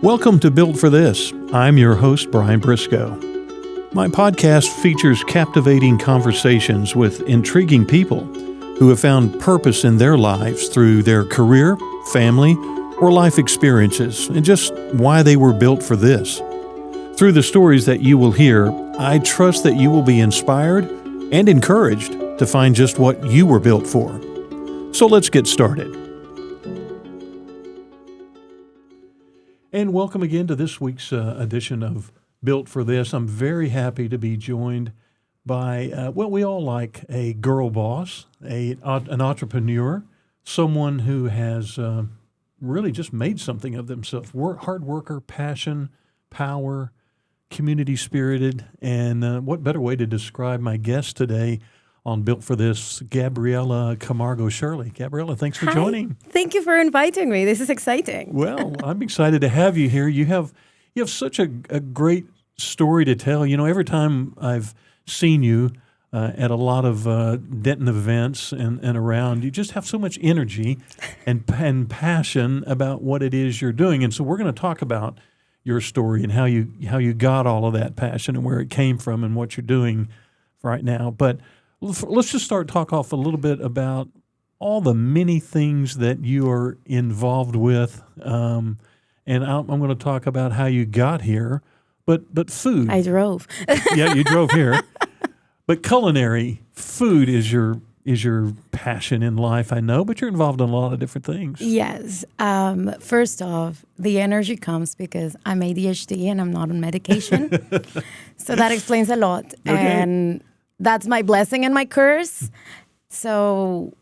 Welcome to Built for This. I'm your host, Brian Briscoe. My podcast features captivating conversations with intriguing people who have found purpose in their lives through their career, family, or life experiences, and just why they were built for this. Through the stories that you will hear, I trust that you will be inspired and encouraged to find just what you were built for. So let's get started. And welcome again to this week's edition of Built for This. I'm very happy to be joined by, we all like a girl boss, an entrepreneur, someone who has really just made something of themselves. Hard worker, passion, power, community spirited, and what better way to describe my guest today on Built for This, Gabriela Camargo-Shirley. Gabriella, thanks for joining. Thank you for inviting me. This is exciting. Well, I'm excited to have you here. You have such a great story to tell. You know, every time I've seen you at a lot of Denton events and around, you just have so much energy and passion about what it is you're doing. And so we're going to talk about your story and how you got all of that passion and where it came from and what you're doing right now. But let's just talk off a little bit about all the many things that you are involved with, and I'm going to talk about how you got here. But food. I drove. Yeah, you drove here. But culinary food is your passion in life, I know. But you're involved in a lot of different things. Yes. First off, the energy comes because I'm ADHD and I'm not on medication, so that explains a lot. Okay. And that's my blessing and my curse. So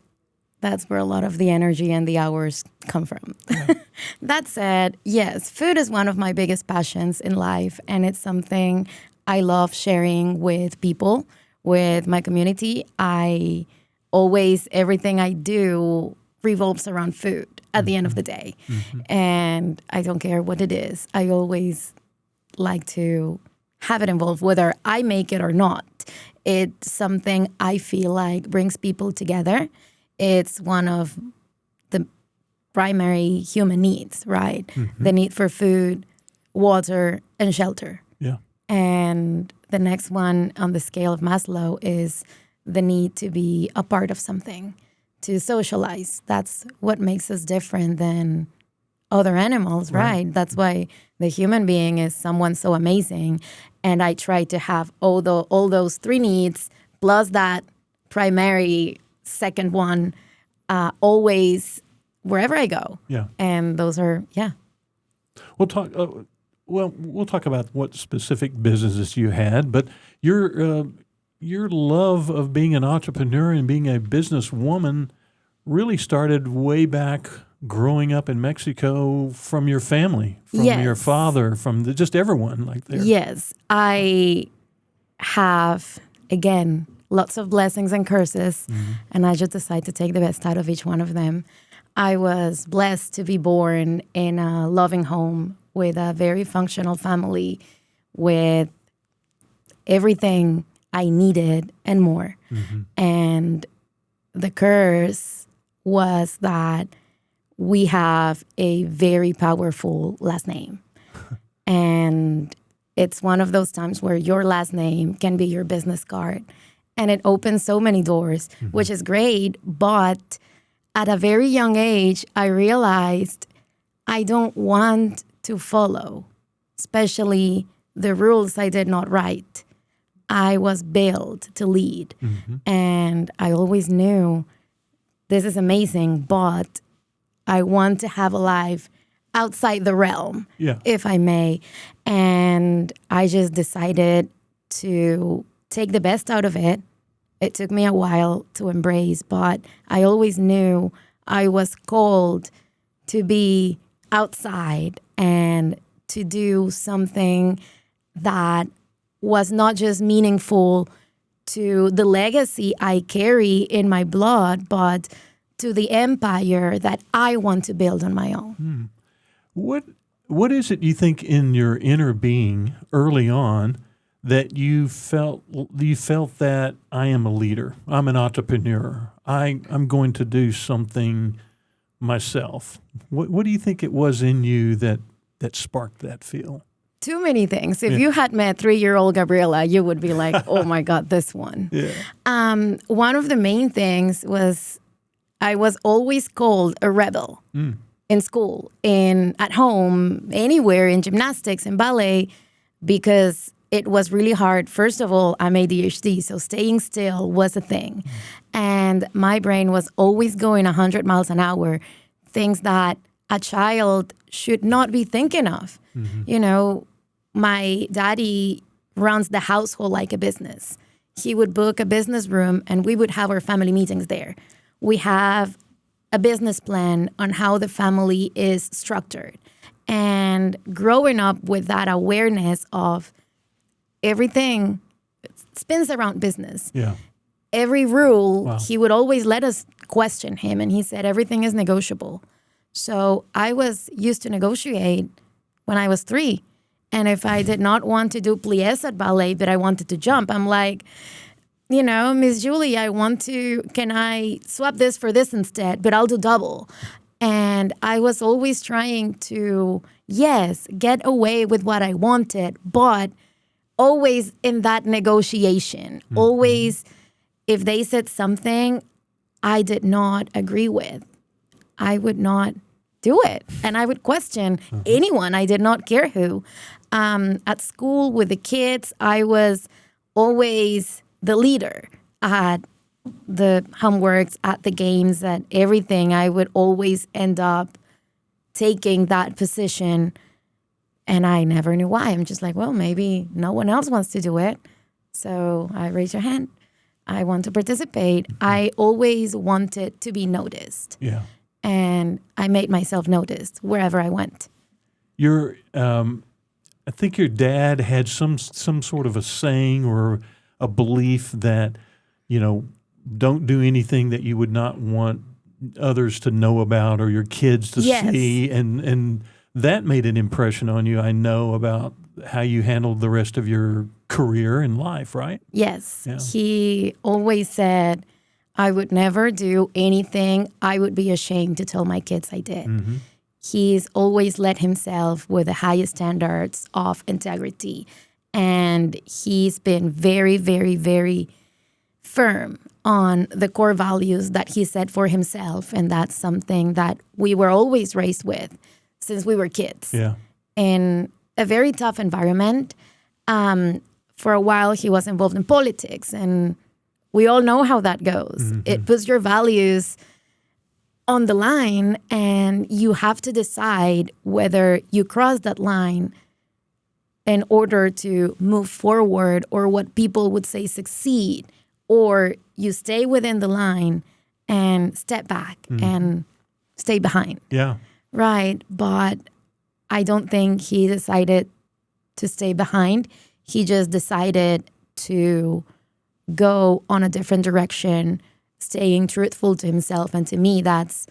that's where a lot of the energy and the hours come from. Yeah. That said, yes, food is one of my biggest passions in life. And it's something I love sharing with people, with my community. Everything I do revolves around food at the end of the day. Mm-hmm. And I don't care what it is. I always like to have it involved, whether I make it or not. It's something I feel like brings people together. It's one of the primary human needs, right? Mm-hmm. The need for food, water, and shelter. Yeah. And the next one on the scale of Maslow is the need to be a part of something, to socialize. That's what makes us different than other animals, right? That's why the human being is someone so amazing. And I try to have all those three needs plus that primary second one always wherever I go. Yeah. And those are, We'll talk about what specific businesses you had, but your love of being an entrepreneur and being a businesswoman really started way back growing up in Mexico from your family, from your father, from just everyone like there. Yes. I have, again, lots of blessings and curses, and I just decide to take the best out of each one of them. I was blessed to be born in a loving home with a very functional family with everything I needed and more. Mm-hmm. And the curse was that we have a very powerful last name. And it's one of those times where your last name can be your business card. And it opens so many doors, which is great. But at a very young age, I realized I don't want to follow, especially the rules I did not write. I was built to lead. Mm-hmm. And I always knew this is amazing, but I want to have a life outside the realm, if I may. And I just decided to take the best out of it. It took me a while to embrace, but I always knew I was called to be outside and to do something that was not just meaningful to the legacy I carry in my blood, but to the empire that I want to build on my own. What is it you think in your inner being early on that you felt that I am a leader, I'm an entrepreneur, I'm going to do something myself? What do you think it was in you that that sparked that feel? Too many things. If you had met 3-year-old Gabriella, you would be like, oh my God, this one. Yeah. One of the main things was I was always called a rebel in school, at home, anywhere, in gymnastics and ballet, because it was really hard. First of all, I'm ADHD, so staying still was a thing. And my brain was always going 100 miles an hour, things that a child should not be thinking of. You know, my daddy runs the household like a business. He would book a business room and we would have our family meetings there. We have a business plan on how the family is structured. And growing up with that awareness of everything spins around business. Yeah. Every rule, Wow. he would always let us question him. And he said, everything is negotiable. So I was used to negotiate when I was 3. And if I did not want to do pliés at ballet, but I wanted to jump, I'm like, you know, Miss Julie, can I swap this for this instead? But I'll do double. And I was always trying to, yes, get away with what I wanted, but always in that negotiation. Always, if they said something I did not agree with, I would not do it. And I would question anyone. I did not care who. At school with the kids, I was always the leader at the homeworks, at the games, at everything. I would always end up taking that position. And I never knew why. I'm just like, well, maybe no one else wants to do it. So I raise your hand. I want to participate. I always wanted to be noticed. Yeah. And I made myself noticed wherever I went. I think your dad had some sort of a saying or a belief that, you know, don't do anything that you would not want others to know about or your kids to see. And that made an impression on you, I know, about how you handled the rest of your career and life, right? Yes. Yeah. He always said, I would never do anything I would be ashamed to tell my kids I did. He's always led himself with the highest standards of integrity. And he's been very, very, very firm on the core values that he set for himself. And that's something that we were always raised with since we were kids. Yeah. In a very tough environment. For a while, he was involved in politics. And we all know how that goes. It puts your values on the line, and you have to decide whether you cross that line in order to move forward or what people would say succeed, or you stay within the line and step back and stay behind. Yeah. Right. But I don't think he decided to stay behind. He just decided to go on a different direction, staying truthful to himself. And to me, that's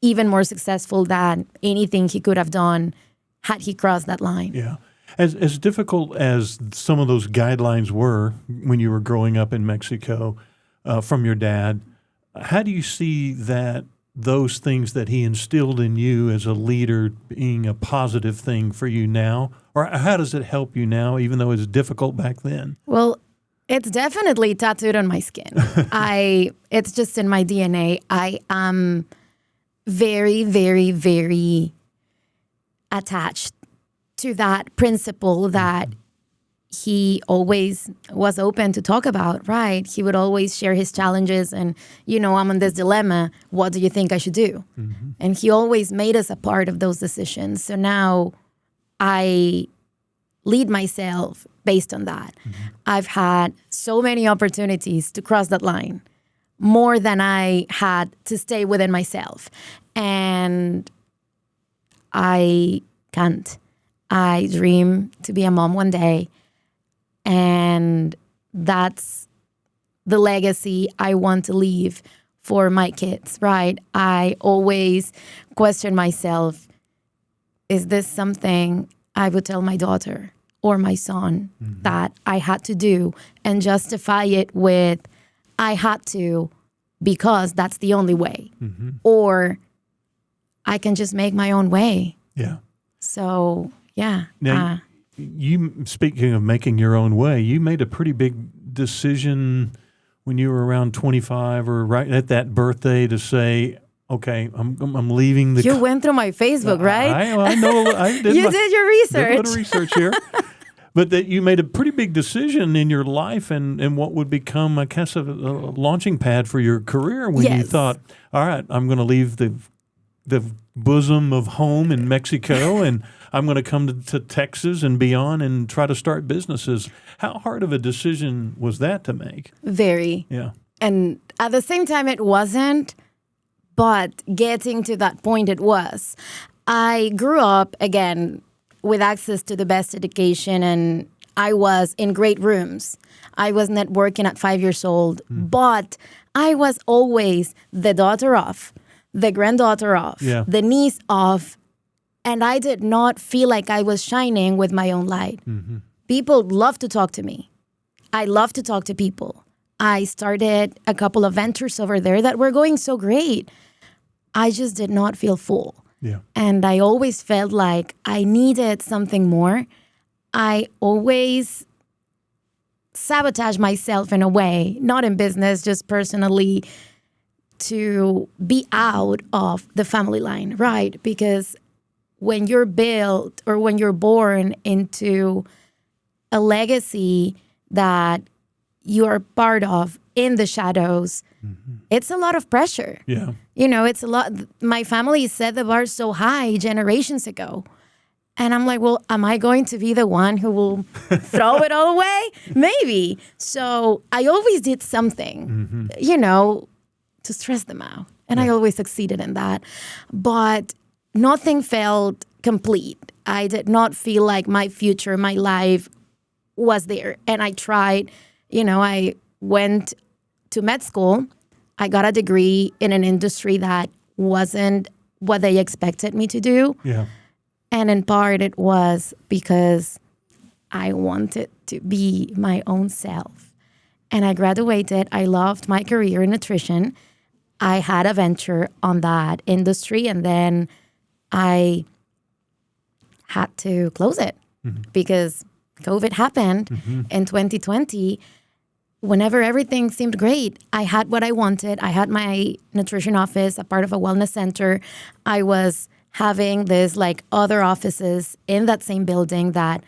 even more successful than anything he could have done had he crossed that line. Yeah. As difficult as some of those guidelines were when you were growing up in Mexico from your dad, how do you see that those things that he instilled in you as a leader being a positive thing for you now? Or how does it help you now, even though it's difficult back then? Well, it's definitely tattooed on my skin. It's just in my DNA. I am very, very, very attached to that principle that he always was open to talk about, right? He would always share his challenges and, you know, I'm in this dilemma. What do you think I should do? And he always made us a part of those decisions. So now I lead myself based on that. I've had so many opportunities to cross that line, more than I had to stay within myself. And I can't. I dream to be a mom one day. And that's the legacy I want to leave for my kids, right? I always question myself, is this something I would tell my daughter or my son that I had to do, and justify it with, I had to because that's the only way. Or I can just make my own way. Yeah. So, yeah. Now, speaking of making your own way, you made a pretty big decision when you were around 25 or right at that birthday to say, okay, I'm leaving the... You went through my Facebook, right? I know. I did You did your research. Did a bit of research here. But that you made a pretty big decision in your life and what would become, I guess, a launching pad for your career when you thought, all right, I'm going to leave the bosom of home in Mexico and I'm going to come to Texas and beyond and try to start businesses. How hard of a decision was that to make? Very. Yeah. And at the same time, it wasn't, but getting to that point, it was. I grew up, again, with access to the best education, and I was in great rooms. I was networking at 5 years old, but I was always the daughter of, the granddaughter of, the niece of, and I did not feel like I was shining with my own light. Mm-hmm. People love to talk to me. I love to talk to people. I started a couple of ventures over there that were going so great. I just did not feel full. Yeah. And I always felt like I needed something more. I always sabotage myself in a way, not in business, just personally, to be out of the family line, right? Because when you're built or when you're born into a legacy that you are part of in the shadows, it's a lot of pressure. Yeah. You know, it's a lot. My family set the bar so high generations ago. And I'm like, well, am I going to be the one who will throw it all away? Maybe. So I always did something, you know, to stress them out. And I always succeeded in that. But nothing felt complete. I did not feel like my future, my life was there. And I tried, you know, I went to med school. I got a degree in an industry that wasn't what they expected me to do. Yeah. And in part, it was because I wanted to be my own self. And I graduated. I loved my career in nutrition. I had a venture on that industry, and then I had to close it because COVID happened in 2020. Whenever everything seemed great, I had what I wanted. I had my nutrition office, a part of a wellness center. I was having this like other offices in that same building that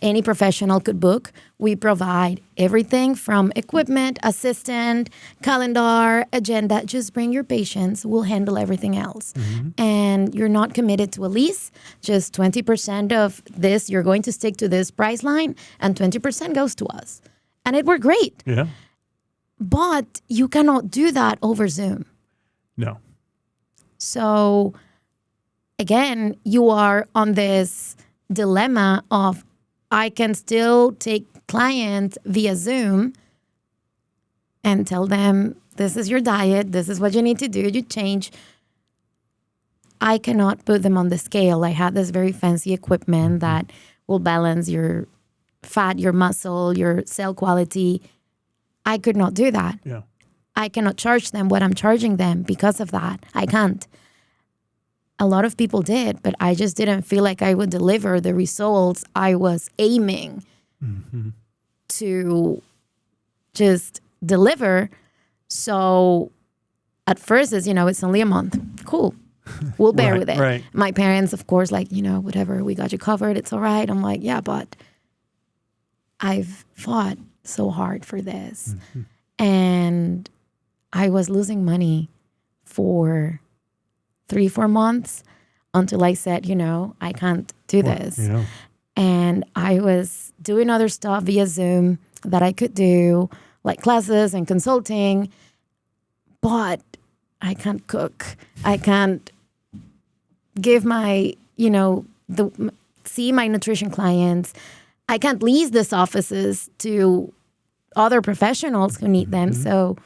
any professional could book. We provide everything from equipment, assistant, calendar, agenda. Just bring your patients. We'll handle everything else. And you're not committed to a lease. Just 20% of this, you're going to stick to this price line, and 20% goes to us. And it worked great. Yeah. But you cannot do that over Zoom. No. So again, you are on this dilemma of I can still take clients via Zoom and tell them, this is your diet, this is what you need to do, you change. I cannot put them on the scale. I had this very fancy equipment that will balance your fat, your muscle, your cell quality. I could not do that. Yeah. I cannot charge them what I'm charging them because of that. I can't. A lot of people did, but I just didn't feel like I would deliver the results I was aiming to just deliver. So at first, it's, you know, it's only a month. Cool. We'll bear with it. Right. My parents, of course, like, you know, whatever, we got you covered. It's all right. I'm like, yeah, but I've fought so hard for this. And I was losing money for 3-4 months until I said, you know, I can't do this. Yeah. And I was doing other stuff via Zoom that I could do, like classes and consulting, but I can't cook. I can't give my, you know, see my nutrition clients. I can't lease these offices to other professionals who need them. So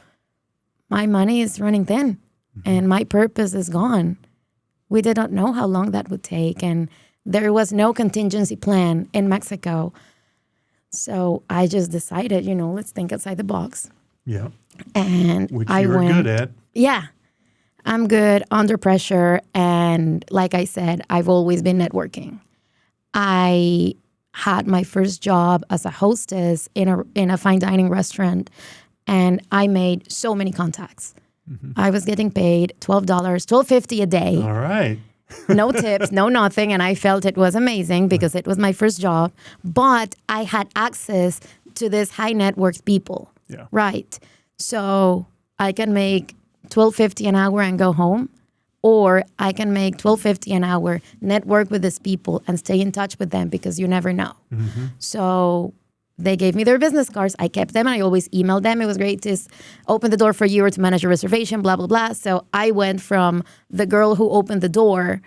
my money is running thin and my purpose is gone. We did not know how long that would take, and there was no contingency plan in Mexico. So I just decided, you know, let's think outside the box. Yeah. And Which I you were went, good at. Yeah. I'm good under pressure. And like I said, I've always been networking. I had my first job as a hostess in a fine dining restaurant, and I made so many contacts. I was getting paid $12, $12.50 a day. All right. No tips, no nothing. And I felt it was amazing because it was my first job. But I had access to this high net worth people. Yeah. Right. So I can make $12.50 an hour and go home. Or I can make $12.50 an hour, network with these people and stay in touch with them because you never know. So they gave me their business cards. I kept them and I always emailed them. It was great to open the door for you or to manage a reservation, blah, blah, blah. So I went from the girl who opened the door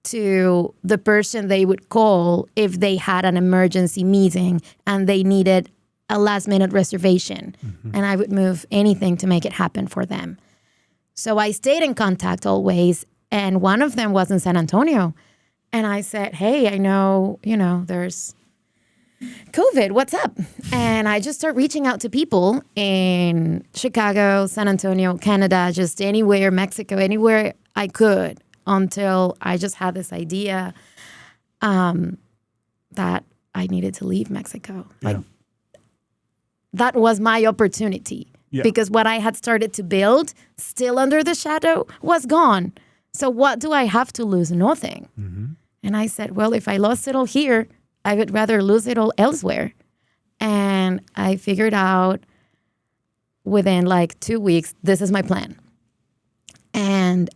to the person they would call if they had an emergency meeting and they needed a last minute reservation. And I would move anything to make it happen for them. So I stayed in contact always. And one of them was in San Antonio. And I said, hey, I know, there's COVID, what's up? And I just start reaching out to people in Chicago, San Antonio, Canada, just anywhere, Mexico, anywhere I could, until I just had this idea that I needed to leave Mexico. Like, that was my opportunity. Yeah. Because what I had started to build, still under the shadow, was gone. So what do I have to lose? Nothing. And I said, well, if I lost it all here, I would rather lose it all elsewhere. And I figured out within like 2 weeks, this is my plan. And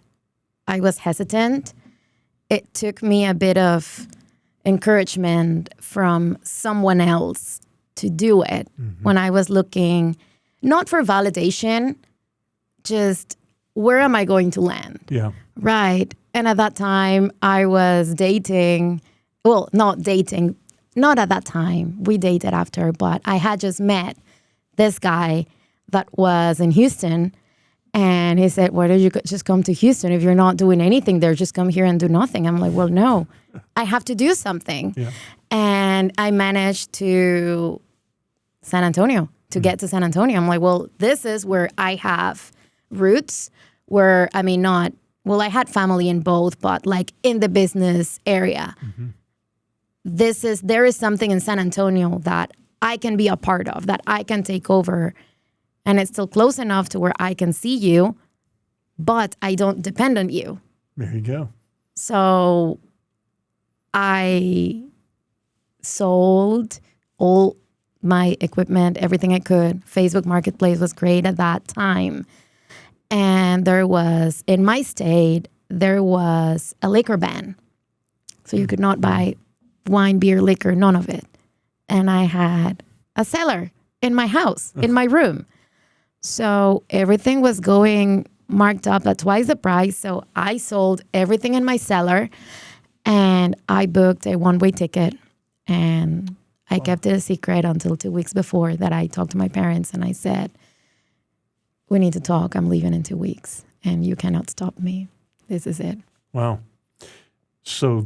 I was hesitant. It took me a bit of encouragement from someone else to do it when I was looking, not for validation, just where am I going to land? Yeah. Right. And at that time, I was dating. Well, not dating, not at that time. We dated after, but I had just met this guy that was in Houston. And he said, why don't you just come to Houston? If you're not doing anything there, just come here and do nothing. I'm like, well, no, I have to do something. Yeah. And I managed to San Antonio, to get to San Antonio. I'm like, well, this is where I have roots, where, I mean, not, well, I had family in both, but like in the business area. There is something in San Antonio that I can be a part of, that I can take over. And it's still close enough to where I can see you, but I don't depend on you. There you go. So I sold all my equipment, everything I could. Facebook Marketplace was great at that time. And there was, in my state, there was a liquor ban. So you could not buy wine, beer, liquor, none of it. And I had a cellar in my house, in my room. So everything was going marked up at twice the price. So I sold everything in my cellar and I booked a one-way ticket. And I kept it a secret until 2 weeks before that I talked to my parents and I said, we need to talk. I'm leaving in 2 weeks and you cannot stop me. This is it. Wow. So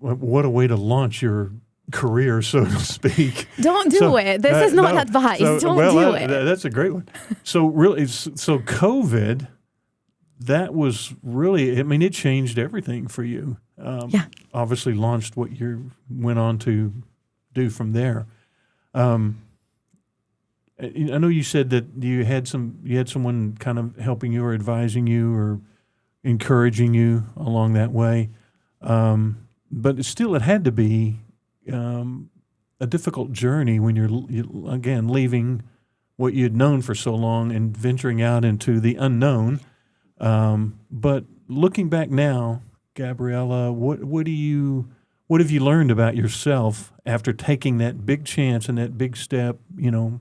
what a way to launch your career, so to speak. Don't do it. This is not advice. Don't do it. That's a great one. So really, so COVID, that was really, I mean, it changed everything for you. Obviously launched what you went on to do from there. I know you said that you had someone kind of helping you or advising you or encouraging you along that way. But it had to be a difficult journey when you're again leaving what you'd known for so long and venturing out into the unknown. But looking back now, Gabriella, what have you learned about yourself after taking that big chance and that big step,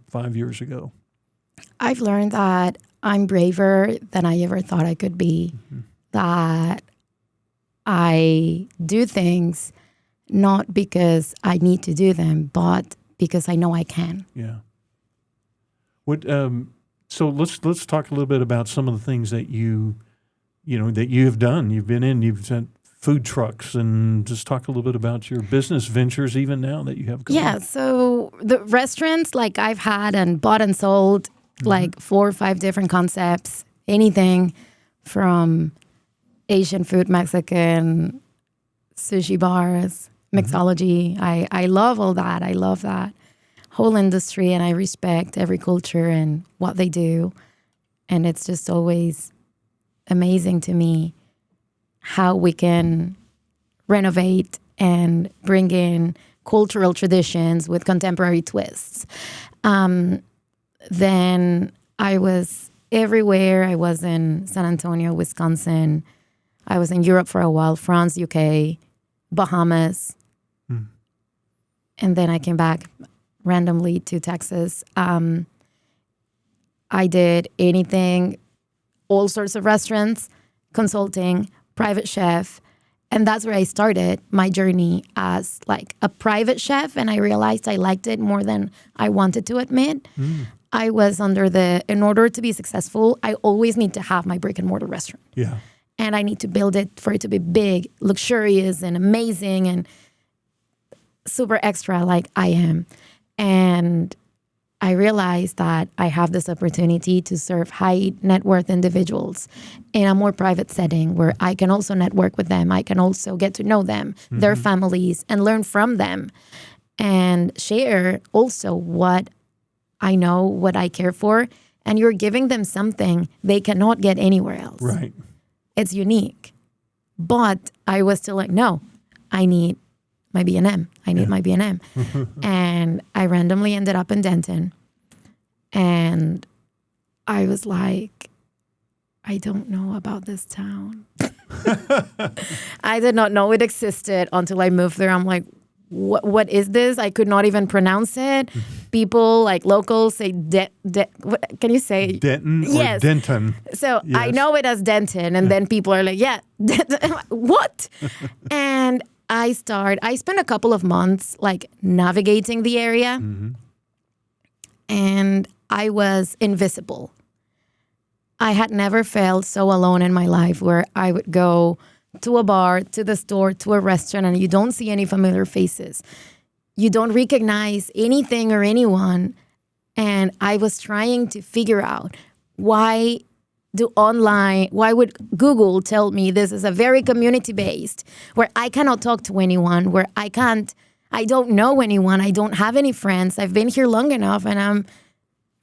5 years ago? I've learned that I'm braver than I ever thought I could be. That I do things not because I need to do them, but because I know I can. Yeah. So let's talk a little bit about some of the things that you have done. You've sent food trucks, and just talk a little bit about your business ventures even now that you have going. Yeah. So the restaurants, like I've had and bought and sold like 4 or 5 different concepts, anything from Asian food, Mexican, sushi bars, mixology. I love all that. I love that whole industry, and I respect every culture and what they do. And it's just always amazing to me how we can renovate and bring in cultural traditions with contemporary twists. Then I was everywhere. I was in San Antonio, Wisconsin. I was in Europe for a while, France, UK, Bahamas. And then I came back randomly to Texas. I did anything, all sorts of restaurants, consulting, private chef. And that's where I started my journey as like a private chef. And I realized I liked it more than I wanted to admit. I was in order to be successful, I always need to have my brick and mortar restaurant. Yeah. And I need to build it for it to be big, luxurious, and amazing, and super extra like I am. And I realized that I have this opportunity to serve high net worth individuals in a more private setting where I can also network with them. I can also get to know them, their families, and learn from them and share also what I know, what I care for. And you're giving them something they cannot get anywhere else. Right. It's unique. But I was still like, no, I need my B&M. I need my B&M. And I randomly ended up in Denton. And I was like, I don't know about this town. I did not know it existed until I moved there. I'm like, what is this? I could not even pronounce it. People, like locals, say, can you say? Denton or Yes. Denton. So Yes. I know it as Denton, and then people are like, yeah, what? And I spent a couple of months like navigating the area, and I was invisible. I had never felt so alone in my life where I would go to a bar, to the store, to a restaurant, and you don't see any familiar faces. You don't recognize anything or anyone. And I was trying to figure out why would Google tell me this is a very community-based, where I cannot talk to anyone, where I don't know anyone, I don't have any friends, I've been here long enough and I'm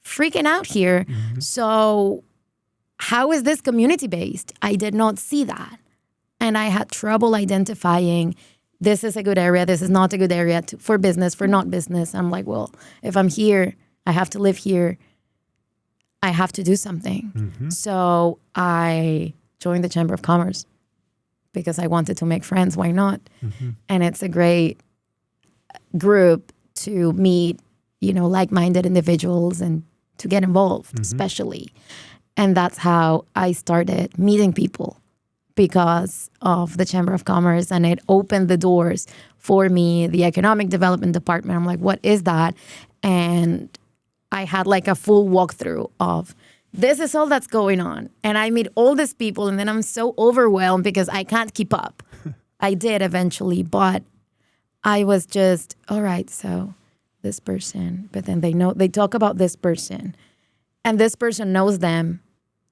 freaking out here. So how is this community-based? I did not see that. And I had trouble identifying this is a good area, this is not a good area for business, for not business. I'm like, well, if I'm here, I have to live here. I have to do something. So I joined the Chamber of Commerce because I wanted to make friends. Why not? And it's a great group to meet, like-minded individuals and to get involved, especially. And that's how I started meeting people because of the Chamber of Commerce, and it opened the doors for me, the economic development department. I'm like, what is that? And I had like a full walkthrough of this is all that's going on. And I meet all these people, and then I'm so overwhelmed because I can't keep up. I did eventually, but I was just, all right, so this person, but then they talk about this person, and this person knows them.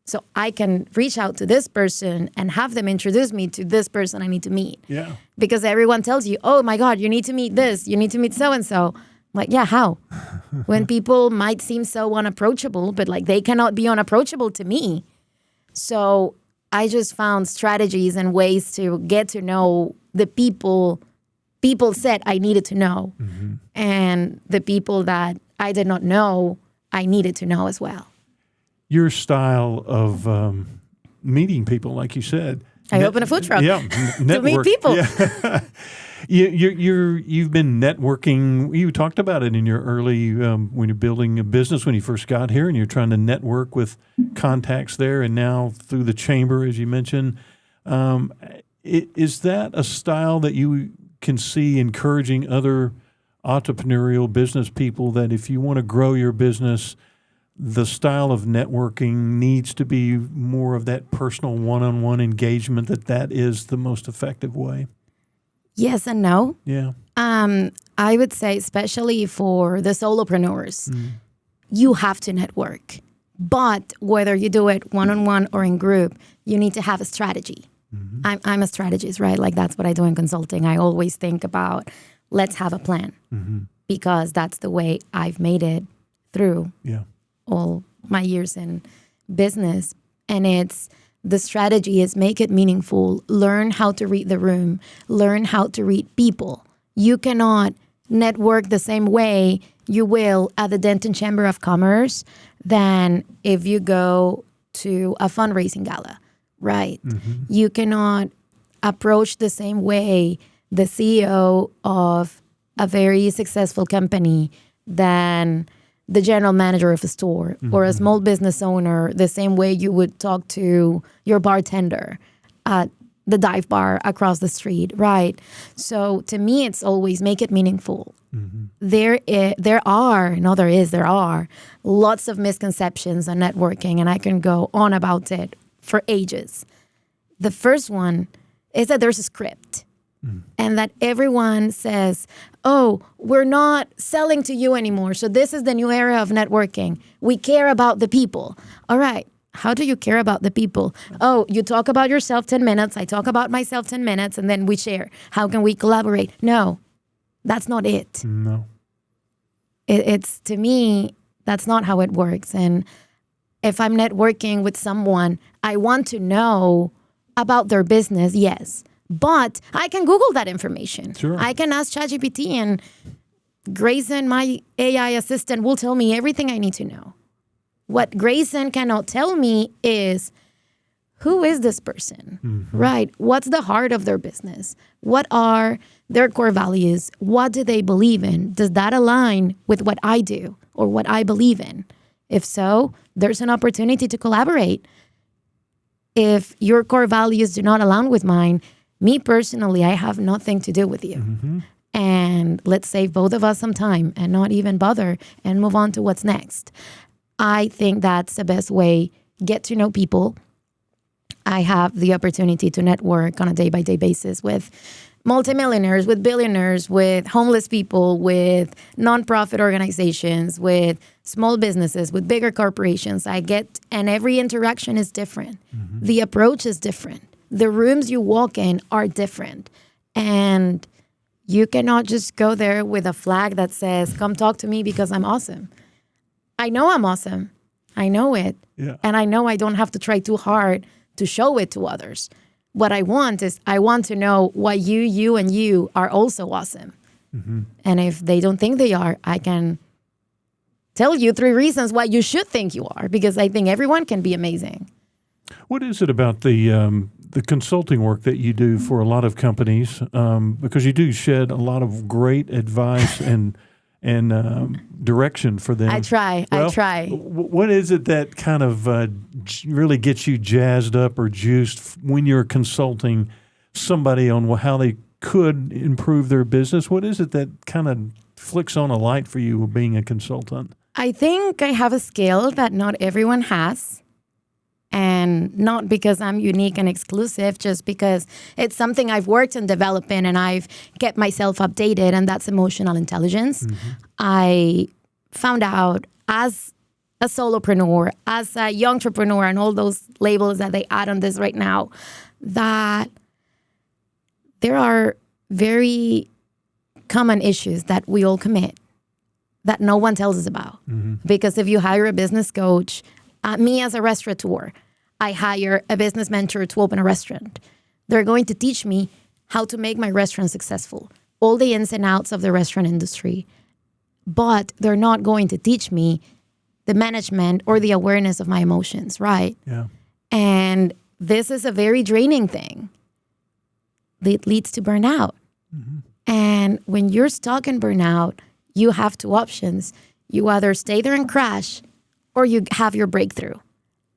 So I can reach out to this person and have them introduce me to this person I need to meet. Yeah. Because everyone tells you, oh my God, you need to meet this, you need to meet so-and-so. I'm like, yeah, how? When people might seem so unapproachable, but like they cannot be unapproachable to me. So I just found strategies and ways to get to know the people said I needed to know. And the people that I did not know, I needed to know as well. Your style of meeting people, like you said. I open a food truck to meet people. Yeah. You've been networking. You talked about it in your early, when you're building a business when you first got here, and you're trying to network with contacts there, and now through the chamber, as you mentioned. Is that a style that you can see encouraging other entrepreneurial business people, that if you want to grow your business, the style of networking needs to be more of that personal one-on-one engagement, that is the most effective way? Yes and no. Yeah. I would say, especially for the solopreneurs, you have to network. But whether you do it one-on-one or in group, you need to have a strategy. I'm a strategist, right? Like that's what I do in consulting. I always think about, let's have a plan, because that's the way I've made it through all my years in business. And it's, the strategy is make it meaningful, learn how to read the room, learn how to read people. You cannot network the same way you will at the Denton Chamber of Commerce than if you go to a fundraising gala, right? You cannot approach the same way the CEO of a very successful company than the general manager of a store or a small business owner, the same way you would talk to your bartender at the dive bar across the street, right? So to me, it's always make it meaningful. There are lots of misconceptions on networking, and I can go on about it for ages. The first one is that there's a script. And that everyone says, oh, we're not selling to you anymore, so this is the new era of networking. We care about the people. All right, how do you care about the people? Oh, you talk about yourself 10 minutes, I talk about myself 10 minutes, and then we share. How can we collaborate? No, that's not it. No. It's, to me, that's not how it works. And if I'm networking with someone, I want to know about their business, yes. But I can Google that information. Sure. I can ask ChatGPT, and Grayson, my AI assistant, will tell me everything I need to know. What Grayson cannot tell me is, who is this person, right? What's the heart of their business? What are their core values? What do they believe in? Does that align with what I do or what I believe in? If so, there's an opportunity to collaborate. If your core values do not align with mine, me personally, I have nothing to do with you. And let's save both of us some time and not even bother and move on to what's next. I think that's the best way. Get to know people. I have the opportunity to network on a day-by-day basis with multimillionaires, with billionaires, with homeless people, with nonprofit organizations, with small businesses, with bigger corporations. And every interaction is different. The approach is different. The rooms you walk in are different. And you cannot just go there with a flag that says, come talk to me because I'm awesome. I know I'm awesome. I know it. Yeah. And I know I don't have to try too hard to show it to others. What I want is, I want to know why you and you are also awesome. And if they don't think they are, I can tell you 3 reasons why you should think you are, because I think everyone can be amazing. What is it about the consulting work that you do for a lot of companies? Because you do shed a lot of great advice and direction for them. I try. What is it that kind of really gets you jazzed up or juiced when you're consulting somebody on how they could improve their business? What is it that kind of flicks on a light for you being a consultant? I think I have a skill that not everyone has. And not because I'm unique and exclusive, just because it's something I've worked on developing and I've kept myself updated, and that's emotional intelligence. I found out as a solopreneur, as a young entrepreneur, and all those labels that they add on this right now, that there are very common issues that we all commit that no one tells us about. Because if you hire a business coach, me as a restaurateur, I hire a business mentor to open a restaurant. They're going to teach me how to make my restaurant successful, all the ins and outs of the restaurant industry. But they're not going to teach me the management or the awareness of my emotions, right? Yeah. And this is a very draining thing. It leads to burnout. And when you're stuck in burnout, you have 2 options. You either stay there and crash, or you have your breakthrough.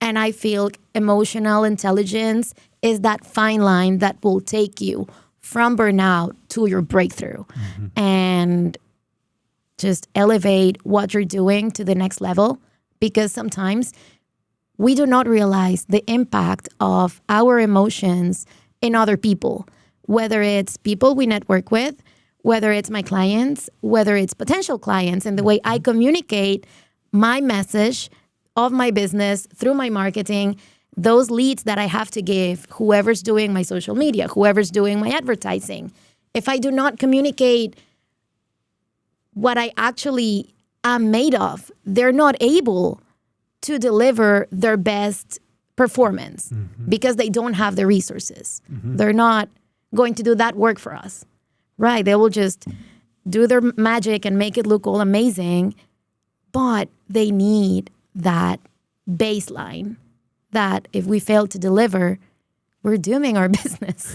And I feel emotional intelligence is that fine line that will take you from burnout to your breakthrough. And just elevate what you're doing to the next level. Because sometimes we do not realize the impact of our emotions in other people. Whether it's people we network with, whether it's my clients, whether it's potential clients, and the way I communicate my message of my business through my marketing, those leads that I have to give whoever's doing my social media, whoever's doing my advertising, if I do not communicate what I actually am made of, they're not able to deliver their best performance because they don't have the resources. They're not going to do that work for us, right? They will just do their magic and make it look all amazing, but they need that baseline that if we fail to deliver, we're dooming our business.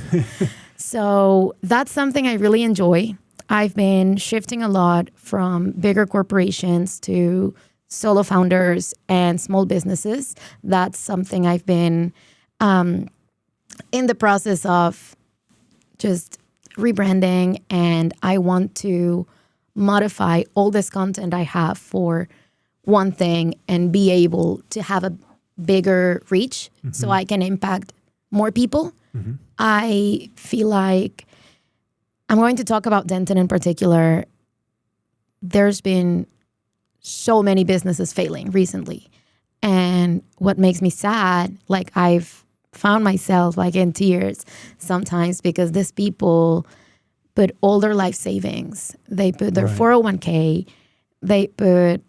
So that's something I really enjoy. I've been shifting a lot from bigger corporations to solo founders and small businesses. That's something I've been in the process of just rebranding, and I want to modify all this content I have for one thing and be able to have a bigger reach so I can impact more people. I feel like I'm going to talk about Denton in particular. There's been so many businesses failing recently. And what makes me sad, like I've found myself like in tears sometimes because these people put all their life savings, they put their 401k, they put,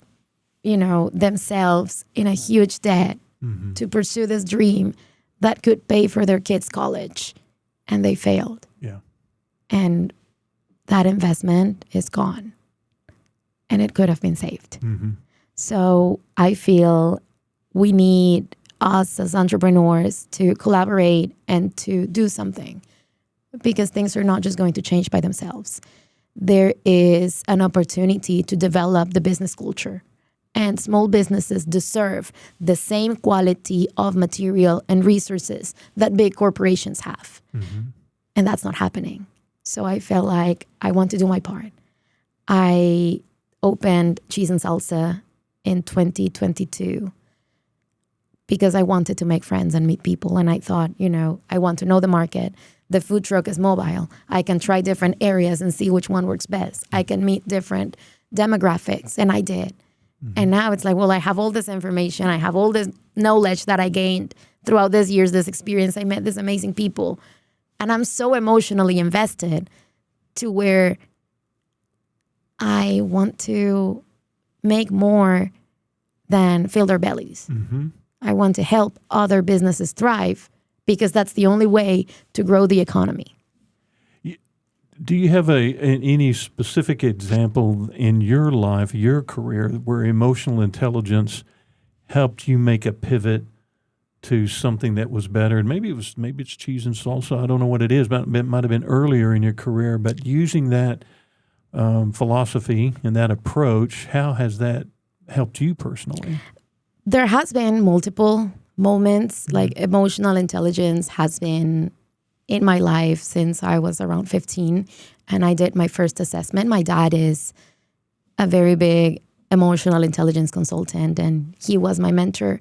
themselves in a huge debt to pursue this dream that could pay for their kids' college, and they failed. Yeah. And that investment is gone, and it could have been saved. So I feel we need us as entrepreneurs to collaborate and to do something, because things are not just going to change by themselves. There is an opportunity to develop the business culture, and small businesses deserve the same quality of material and resources that big corporations have. And that's not happening. So I felt like I want to do my part. I opened Cheese and Salsa in 2022 because I wanted to make friends and meet people. And I thought, I want to know the market. The food truck is mobile. I can try different areas and see which one works best. I can meet different demographics. And I did. And now it's like, well, I have all this information. I have all this knowledge that I gained throughout these years, this experience. I met these amazing people. And I'm so emotionally invested to where I want to make more than fill their bellies. I want to help other businesses thrive, because that's the only way to grow the economy. Do you have any specific example in your life, your career, where emotional intelligence helped you make a pivot to something that was better? And maybe it's cheese and salsa. I don't know what it is, but it might have been earlier in your career. But using that philosophy and that approach, how has that helped you personally? There has been multiple moments. Like emotional intelligence has been in my life since I was around 15, and I did my first assessment. My dad is a very big emotional intelligence consultant, and he was my mentor,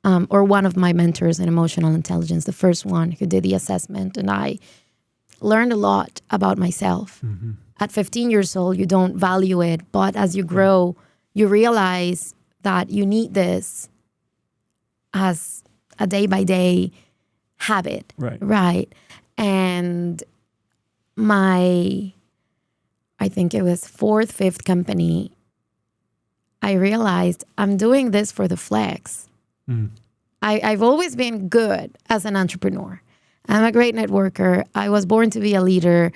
or one of my mentors in emotional intelligence, the first one who did the assessment. And I learned a lot about myself. At 15 years old, you don't value it, but as you grow, you realize that you need this as a day-by-day habit. Right. And I think it was fourth, fifth company, I realized I'm doing this for the flex. I've always been good as an entrepreneur. I'm a great networker. I was born to be a leader.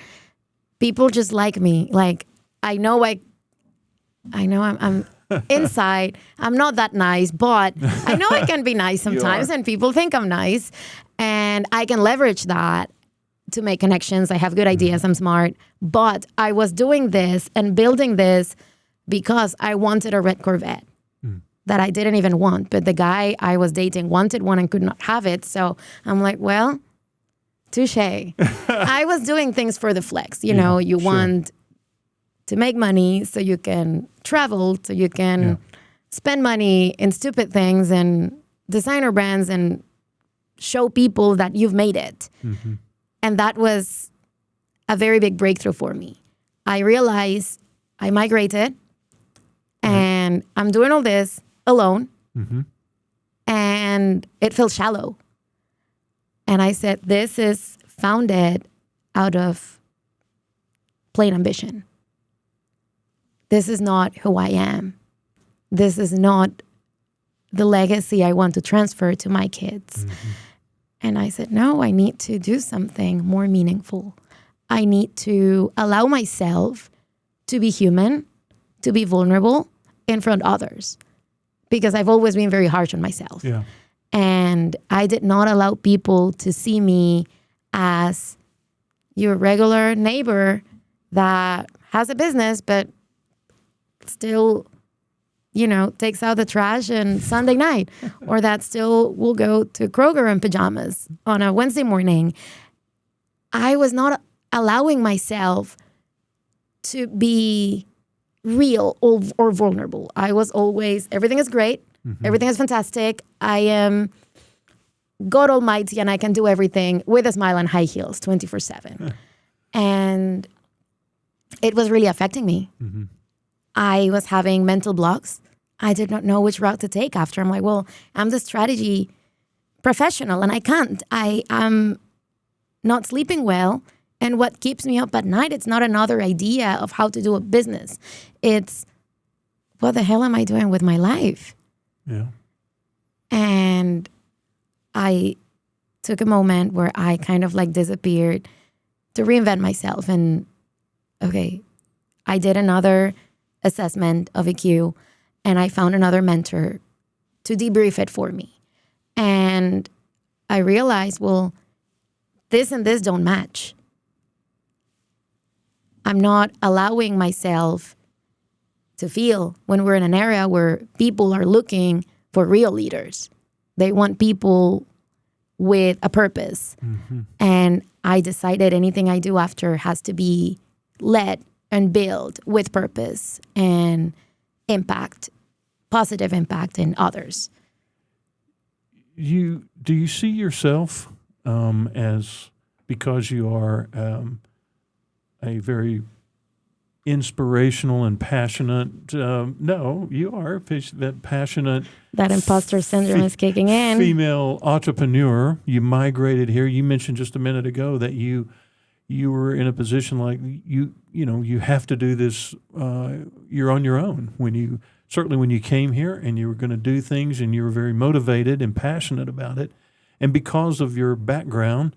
People just like me. Like, I know I'm inside, I'm not that nice, but I know I can be nice sometimes, and people think I'm nice, and I can leverage that to make connections. I have good ideas. I'm smart. But I was doing this and building this because I wanted a red Corvette that I didn't even want. But the guy I was dating wanted one and could not have it. So I'm like, well, touche. I was doing things for the flex. You want to make money so you can travel, so you can spend money in stupid things and designer brands and show people that you've made it. And that was a very big breakthrough for me. I realized I migrated and I'm doing all this alone, and it felt shallow. And I said, this is founded out of plain ambition. This is not who I am. This is not the legacy I want to transfer to my kids. Mm-hmm. And I said, no, I need to do something more meaningful. I need to allow myself to be human, to be vulnerable in front of others, because I've always been very harsh on myself. Yeah. And I did not allow people to see me as your regular neighbor that has a business, but still, takes out the trash on Sunday night, or that still will go to Kroger in pajamas on a Wednesday morning. I was not allowing myself to be real or vulnerable. I was always, everything is great. Mm-hmm. Everything is fantastic. I am God Almighty and I can do everything with a smile and high heels 24/7. And it was really affecting me. Mm-hmm. I was having mental blocks. I did not know which route to take after. I'm like, well, I'm the strategy professional and I can't. I am not sleeping well. And what keeps me up at night, it's not another idea of how to do a business. It's, what the hell am I doing with my life? Yeah. And I took a moment where I kind of like disappeared to reinvent myself. And okay, I did another assessment of EQ and I found another mentor to debrief it for me. And I realized, well, this and this don't match. I'm not allowing myself to feel when we're in an area where people are looking for real leaders. They want people with a purpose. Mm-hmm. And I decided anything I do after has to be led and built with purpose and impact, positive impact in others. Do you see yourself as, because you are a very inspirational and passionate, no, you are that passionate. That imposter syndrome is kicking in. Female entrepreneur. You migrated here. You mentioned just a minute ago that you were in a position like you have to do this. You're on your own when you came here and you were going to do things and you were very motivated and passionate about it. And because of your background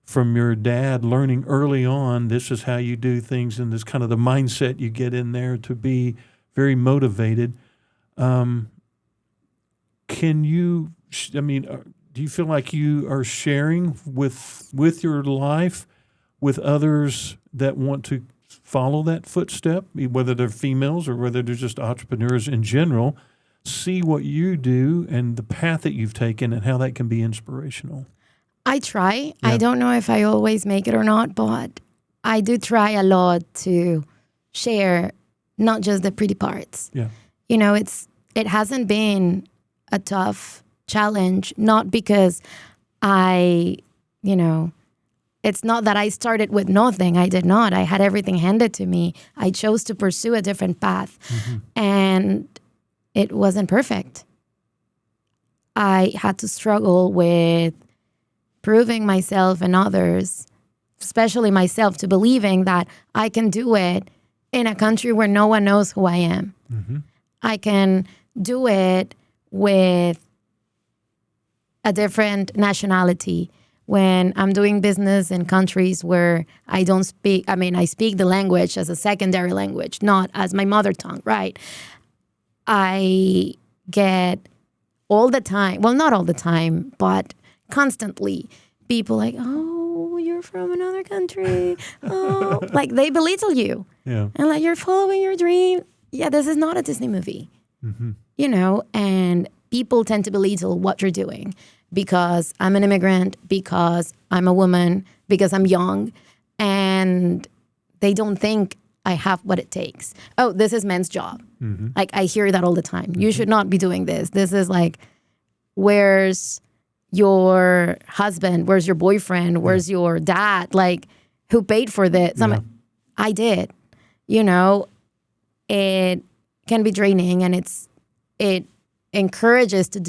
from your dad, learning early on, this is how you do things and this kind of the mindset you get in there to be very motivated. Do you feel like you are sharing with your life with others that want to follow that footstep, whether they're females or whether they're just entrepreneurs in general, see what you do and the path that you've taken and how that can be inspirational? I try. Yeah. I don't know if I always make it or not, but I do try a lot to share not just the pretty parts. Yeah. It hasn't been a tough challenge, not because it's not that I started with nothing. I did not. I had everything handed to me. I chose to pursue a different path. Mm-hmm. And it wasn't perfect. I had to struggle with proving myself and others, especially myself, to believing that I can do it in a country where no one knows who I am. Mm-hmm. I can do it with a different nationality when I'm doing business in countries where I don't speak. I speak the language as a secondary language, not as my mother tongue, right? I get all the time, well, not all the time, but constantly people like, oh, you're from another country. Oh, like they belittle you. Yeah. And like, you're following your dream. Yeah, this is not a Disney movie. Mm-hmm. And people tend to belittle what you're doing because I'm an immigrant, because I'm a woman, because I'm young, and they don't think I have what it takes. Oh, this is men's job. Mm-hmm. Like I hear that all the time. Mm-hmm. You should not be doing this. This is like, where's your husband? Where's your boyfriend? Where's your dad? Like, who paid for this? Yeah. I did. It can be draining, and it encourages to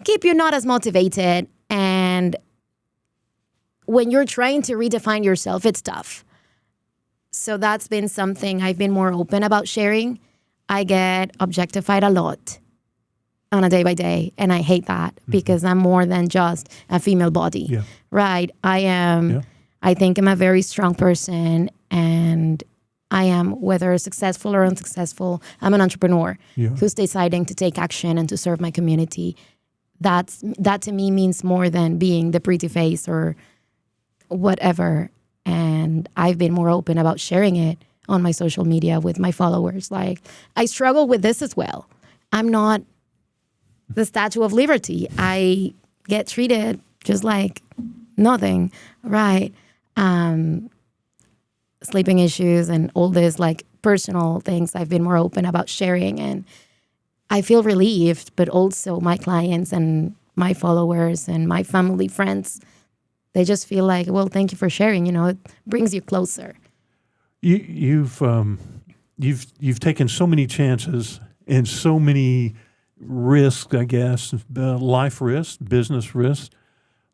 keep you not as motivated and when you're trying to redefine yourself, it's tough. So that's been something I've been more open about sharing. I get objectified a lot on a day by day, and I hate that because I'm more than just a female body, right? I think I'm a very strong person, and I am, whether successful or unsuccessful, I'm an entrepreneur who's deciding to take action and to serve my community. That to me means more than being the pretty face or whatever. And I've been more open about sharing it on my social media with my followers. Like, I struggle with this as well. I'm not the Statue of Liberty. I get treated just like nothing, right? Sleeping issues and all this like personal things I've been more open about sharing. And I feel relieved, but also my clients and my followers and my family, friends, they just feel like, well, thank you for sharing. It brings you closer. You've taken so many chances and so many risks, I guess, life risks, business risks,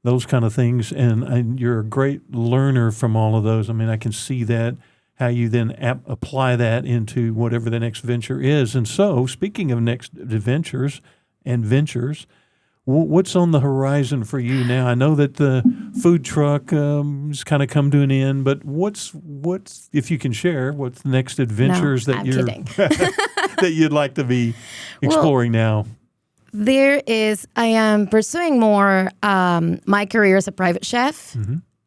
those kind of things. And you're a great learner from all of those. I mean, I can see that, how you then apply that into whatever the next venture is. And so, speaking of next ventures, what's on the horizon for you now? I know that the food truck has kind of come to an end, but what's if you can share, what's the next adventures that you'd like to be exploring now? I am pursuing more my career as a private chef.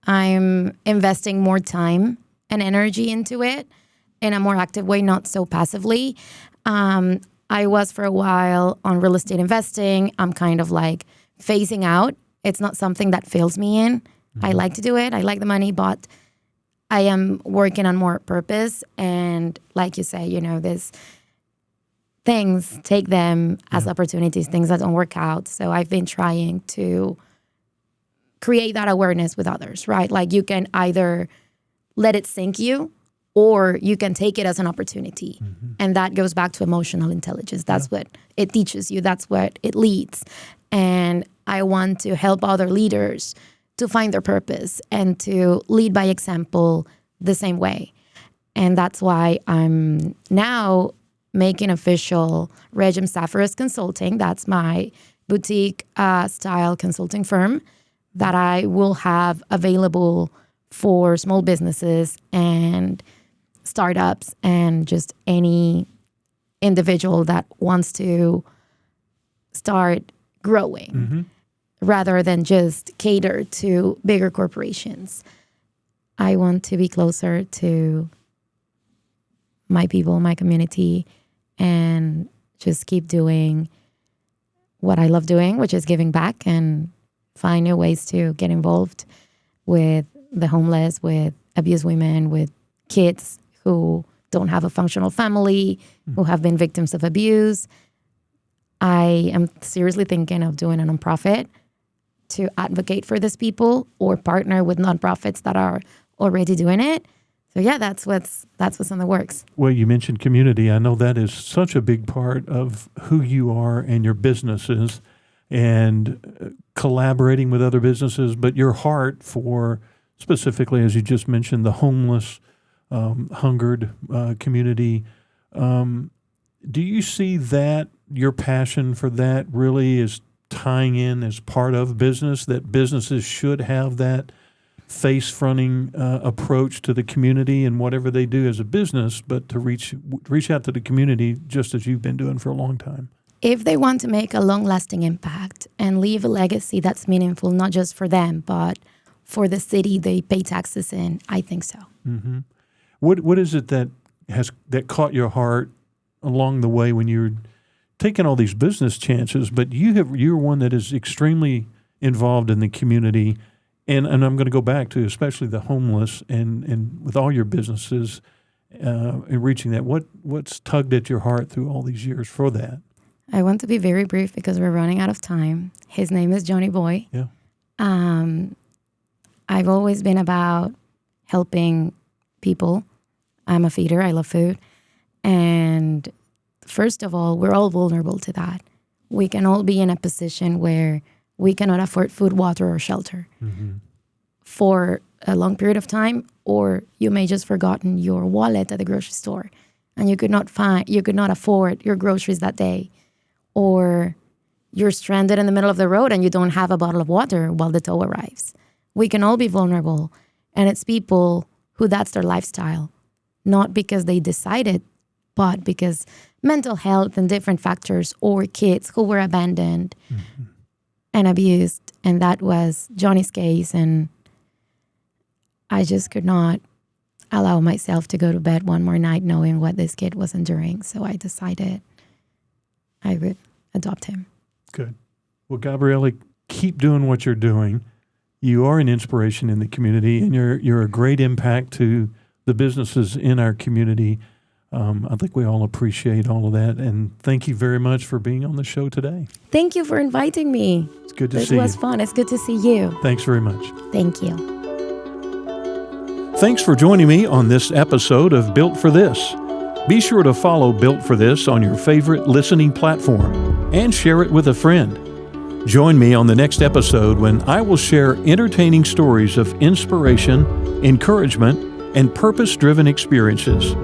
I'm investing more time and energy into it in a more active way, not so passively. I was for a while on real estate investing. I'm kind of like phasing out. It's not something that fills me in. I like to do it. I like the money, but I am working on more purpose. And like you say, this things, take them as opportunities, things that don't work out. So I've been trying to create that awareness with others, right? Like, you can either let it sink you, or you can take it as an opportunity. And that goes back to emotional intelligence. That's what it teaches you. That's what it leads. And I want to help other leaders to find their purpose and to lead by example the same way. And that's why I'm now making official Regem Safaris Consulting. That's my boutique style consulting firm that I will have available for small businesses and startups and just any individual that wants to start growing rather than just cater to bigger corporations. I want to be closer to my people, my community, and just keep doing what I love doing, which is giving back, and find new ways to get involved with the homeless, with abused women, with kids who don't have a functional family, who have been victims of abuse. I am seriously thinking of doing a nonprofit to advocate for these people, or partner with nonprofits that are already doing it. So yeah, that's what's in the works. Well, you mentioned community. I know that is such a big part of who you are and your businesses, and collaborating with other businesses, but your heart for specifically, as you just mentioned, the homeless, hungered community. Do you see that your passion for that really is tying in as part of business, that businesses should have that face-fronting approach to the community and whatever they do as a business, but to reach out to the community just as you've been doing for a long time? If they want to make a long-lasting impact and leave a legacy that's meaningful, not just for them, but for the city they pay taxes in, I think so. What is it that caught your heart along the way when you're taking all these business chances, but you're one that is extremely involved in the community, and I'm going to go back to especially the homeless, and with all your businesses and reaching that. What's tugged at your heart through all these years for that? I want to be very brief because we're running out of time. His name is Johnny Boy. Yeah. I've always been about helping people. I'm a feeder. I love food. And first of all, we're all vulnerable to that. We can all be in a position where we cannot afford food, water, or shelter. for a long period of time, or you may just forgotten your wallet at the grocery store and you could not afford your groceries that day, or you're stranded in the middle of the road and you don't have a bottle of water while the tow arrives. We can all be vulnerable, and it's people who that's their lifestyle, not because they decided, but because mental health and different factors, or kids who were abandoned and abused. And that was Johnny's case. And I just could not allow myself to go to bed one more night knowing what this kid was enduring. So I decided I would adopt him. Good. Well, Gabriella, keep doing what you're doing. You are an inspiration in the community, and you're a great impact to the businesses in our community. I think we all appreciate all of that, and thank you very much for being on the show today. Thank you for inviting me. It's good to see you. It was fun. It's good to see you. Thanks very much. Thank you. Thanks for joining me on this episode of Built for This. Be sure to follow Built for This on your favorite listening platform and share it with a friend. Join me on the next episode when I will share entertaining stories of inspiration, encouragement, and purpose-driven experiences.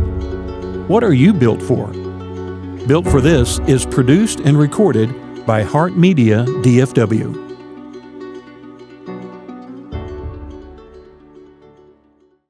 What are you built for? Built for This is produced and recorded by Heart Media DFW.